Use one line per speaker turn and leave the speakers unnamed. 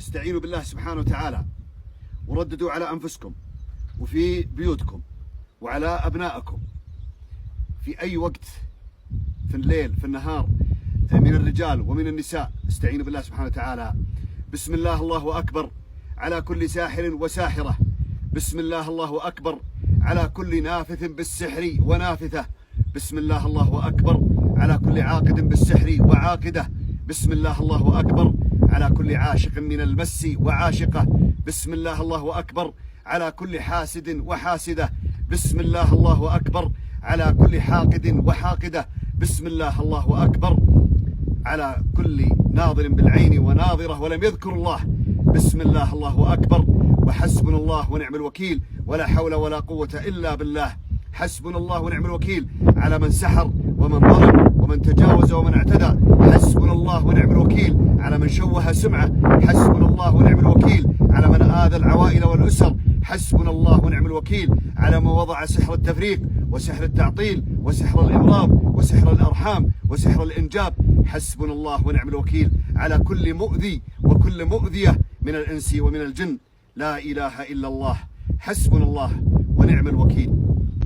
استعينوا بالله سبحانه وتعالى، ورددوا على أنفسكم وفي بيوتكم وعلى أبنائكم في أي وقت، في الليل في النهار، من الرجال ومن النساء. استعينوا بالله سبحانه وتعالى. بسم الله الله أكبر على كل ساحر وساحرة. بسم الله الله أكبر على كل نافث بالسحر ونافثة. بسم الله الله أكبر على كل عاقد بالسحر وعاقدة. بسم الله الله أكبر على كل عاشق من المس وعاشقة. بسم الله الله أكبر على كل حاسد وحاسدة. بسم الله الله أكبر على كل حاقد وحاقدة. بسم الله الله أكبر على كل ناظر بالعين وناظرة ولم يذكر الله. بسم الله الله أكبر، وحسبنا الله ونعم الوكيل، ولا حول ولا قوة إلا بالله. حسبنا الله ونعم الوكيل على من سحر ومن ظلم ومن تجاوز ومن اعتدى. حسبنا الله ونعم الوكيل على من شوه سمعة. حسبنا الله ونعم الوكيل على من آذى العوائل والأسر. حسبنا الله ونعم الوكيل على من وضع سحر التفريق وسحر التعطيل وسحر الإمراض وسحر الأرحام وسحر الإنجاب. حسبنا الله ونعم الوكيل على كل مؤذي وكل مؤذية من الإنس ومن الجن. لا إله إلا الله. حسبنا الله ونعم الوكيل.